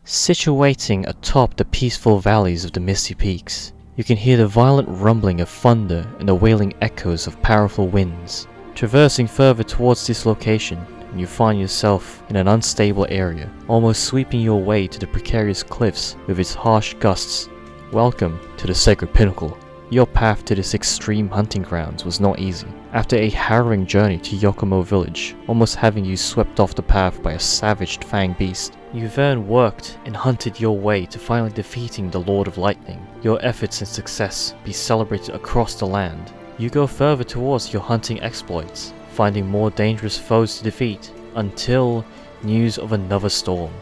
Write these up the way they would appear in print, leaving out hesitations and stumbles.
Situating atop the peaceful valleys of the misty peaks, you can hear the violent rumbling of thunder and the wailing echoes of powerful winds. Traversing further towards this location, and you find yourself in an unstable area, almost sweeping your way to the precarious cliffs with its harsh gusts. Welcome to the Sacred Pinnacle. Your path to this extreme hunting grounds was not easy. After a harrowing journey to Yokomo village, almost having you swept off the path by a savage fang beast, you then worked and hunted your way to finally defeating the Lord of Lightning. Your efforts and success be celebrated across the land. You go further towards your hunting exploits, finding more dangerous foes to defeat, until news of another storm,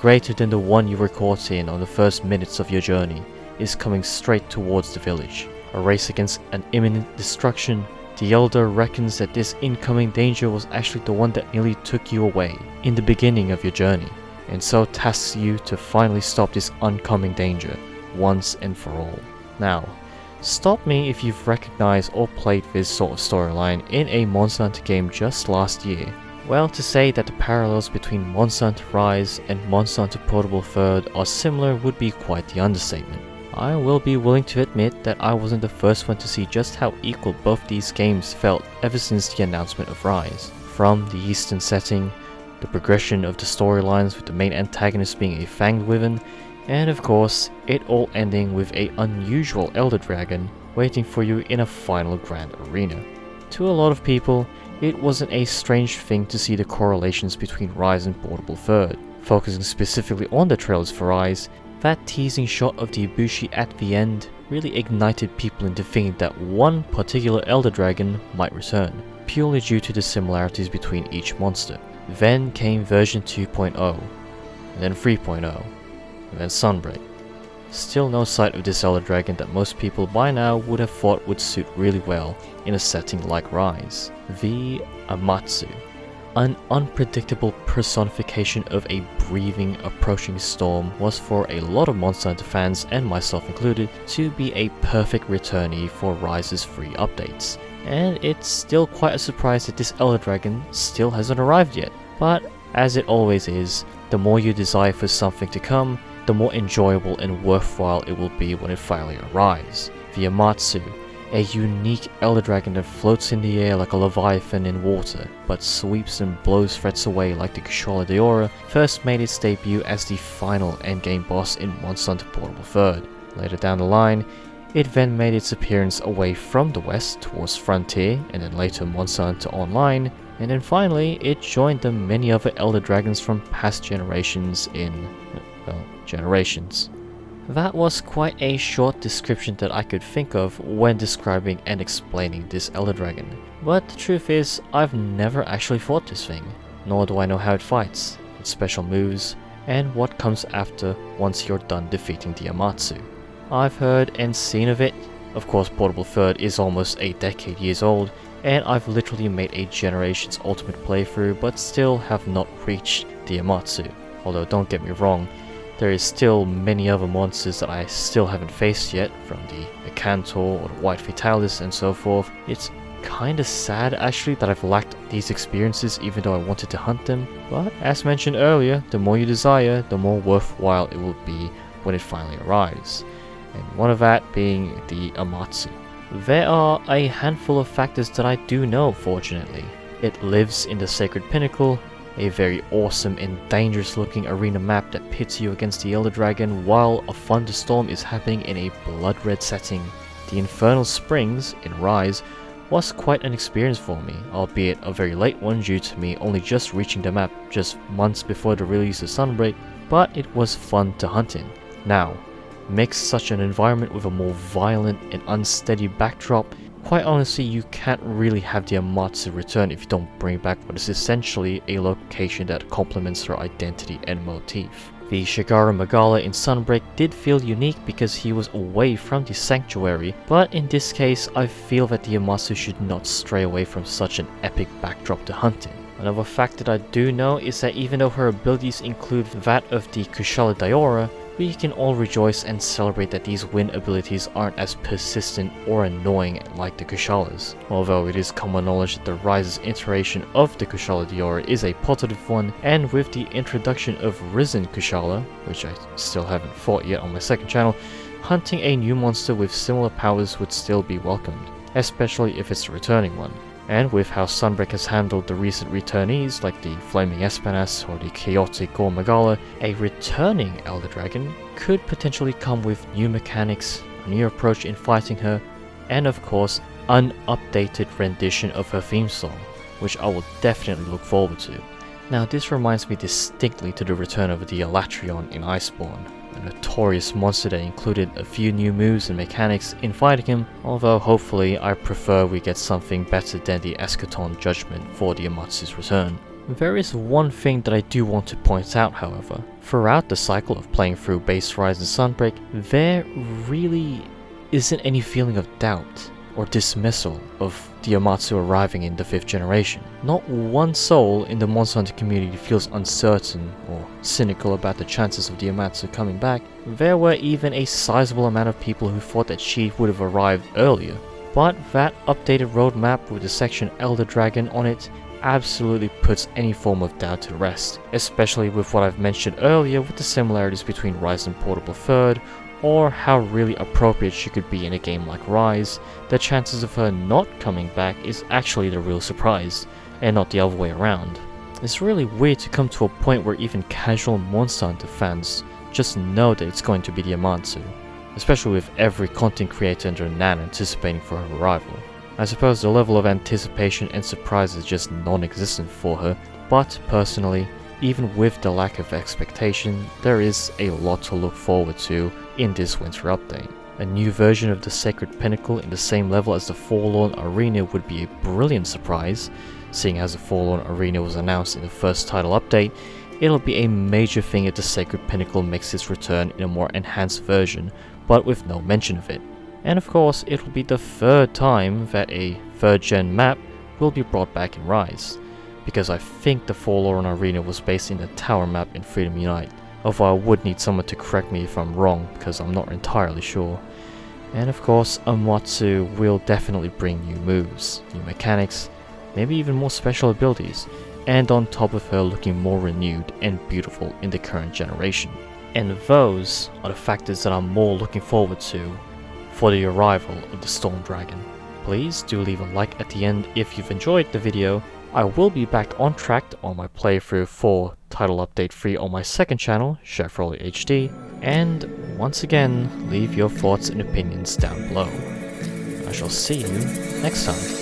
greater than the one you were caught in on the first minutes of your journey, is coming straight towards the village. A race against an imminent destruction. The Elder reckons that this incoming danger was actually the one that nearly took you away in the beginning of your journey, and so tasks you to finally stop this oncoming danger once and for all. Now, stop me if you've recognized or played this sort of storyline in a Monster Hunter game just last year. Well, to say that the parallels between Monster Hunter Rise and Monster Hunter Portable Third are similar would be quite the understatement. I will be willing to admit that I wasn't the first one to see just how equal both these games felt ever since the announcement of Rise. From the eastern setting, the progression of the storylines with the main antagonist being a fanged wyvern, and of course, it all ending with a unusual Elder Dragon waiting for you in a final grand arena. To a lot of people, it wasn't a strange thing to see the correlations between Rise and Portable Third. Focusing specifically on the trailers for Rise, that teasing shot of the Ibushi at the end really ignited people into thinking that one particular Elder Dragon might return, purely due to the similarities between each monster. Then came version 2.0, and then 3.0, and then Sunbreak. Still no sight of this Elder Dragon that most people by now would have thought would suit really well in a setting like Rise. The Amatsu. An unpredictable personification of a breathing, approaching storm was for a lot of Monster Hunter fans, and myself included, to be a perfect returnee for Rise's free updates. And it's still quite a surprise that this Elder Dragon still hasn't arrived yet. But as it always is, the more you desire for something to come, the more enjoyable and worthwhile it will be when it finally arrives. The Amatsu, a unique Elder Dragon that floats in the air like a leviathan in water, but sweeps and blows threats away like the Kushala Daora, first made its debut as the final endgame boss in Monster Hunter Portable Third. Later down the line, it then made its appearance away from the west towards Frontier, and then later Monster Hunter Online, and then finally it joined the many other Elder Dragons from past generations in, generations. That was quite a short description that I could think of when describing and explaining this Elder Dragon. But the truth is, I've never actually fought this thing, nor do I know how it fights, its special moves, and what comes after once you're done defeating the Amatsu. I've heard and seen of it. Of course, Portable Third is almost a decade years old, and I've literally made a Generations Ultimate playthrough, but still have not reached the Amatsu. Although don't get me wrong, there is still many other monsters that I still haven't faced yet, from the Acantor or the White Fatalis and so forth. It's kinda sad actually that I've lacked these experiences even though I wanted to hunt them, but as mentioned earlier, the more you desire, the more worthwhile it will be when it finally arrives, and one of that being the Amatsu. There are a handful of factors that I do know, fortunately. It lives in the Sacred Pinnacle, a very awesome and dangerous looking arena map that pits you against the Elder Dragon while a thunderstorm is happening in a blood red setting. The Infernal Springs in Rise was quite an experience for me, albeit a very late one due to me only just reaching the map just months before the release of Sunbreak, but it was fun to hunt in. Now, mix such an environment with a more violent and unsteady backdrop. Quite honestly, you can't really have the Amatsu return if you don't bring back what is essentially a location that complements her identity and motif. The Shigara Magala in Sunbreak did feel unique because he was away from the sanctuary, but in this case I feel that the Amatsu should not stray away from such an epic backdrop to hunt in. Another fact that I do know is that even though her abilities include that of the Kushala Daora, we can all rejoice and celebrate that these wind abilities aren't as persistent or annoying like the Kushalas. Although it is common knowledge that the Rise's iteration of the Kushala Diora is a positive one, and with the introduction of Risen Kushala, which I still haven't fought yet on my second channel, hunting a new monster with similar powers would still be welcomed, especially if it's a returning one. And with how Sunbreak has handled the recent returnees like the Flaming Espanas or the Chaotic Gormagala, a returning Elder Dragon could potentially come with new mechanics, a new approach in fighting her, and of course, an updated rendition of her theme song, which I will definitely look forward to. Now this reminds me distinctly to the return of the Elatrion in Iceborne, a notorious monster that included a few new moves and mechanics in fighting him, although hopefully I prefer we get something better than the Eschaton Judgment for the Amatsu's return. There is one thing that I do want to point out, however. Throughout the cycle of playing through Base Rise and Sunbreak, there really isn't any feeling of doubt or dismissal of the Amatsu arriving in the 5th generation. Not one soul in the Monster Hunter community feels uncertain or cynical about the chances of the Amatsu coming back. There were even a sizable amount of people who thought that she would have arrived earlier. But that updated roadmap with the section Elder Dragon on it absolutely puts any form of doubt to rest, especially with what I've mentioned earlier with the similarities between Rise and Portable Third, or how really appropriate she could be in a game like Rise. The chances of her not coming back is actually the real surprise, and not the other way around. It's really weird to come to a point where even casual Monster Hunter fans just know that it's going to be the Amatsu, especially with every content creator under Nan anticipating for her arrival. I suppose the level of anticipation and surprise is just non-existent for her, but personally, even with the lack of expectation, there is a lot to look forward to in this winter update. A new version of the Sacred Pinnacle in the same level as the Forlorn Arena would be a brilliant surprise. Seeing as the Forlorn Arena was announced in the first title update, it'll be a major thing if the Sacred Pinnacle makes its return in a more enhanced version, but with no mention of it. And of course, it'll be the 3rd time that a 3rd gen map will be brought back in Rise, because I think the Forlorn Arena was based in the tower map in Freedom Unite, although I would need someone to correct me if I'm wrong, because I'm not entirely sure. And of course, Amatsu will definitely bring new moves, new mechanics, maybe even more special abilities, and on top of her looking more renewed and beautiful in the current generation. And those are the factors that I'm more looking forward to for the arrival of the Storm Dragon. Please do leave a like at the end if you've enjoyed the video. I will be back on track on my playthrough for Title Update 3 on my second channel, RoolandHD, and once again, leave your thoughts and opinions down below. I shall see you next time.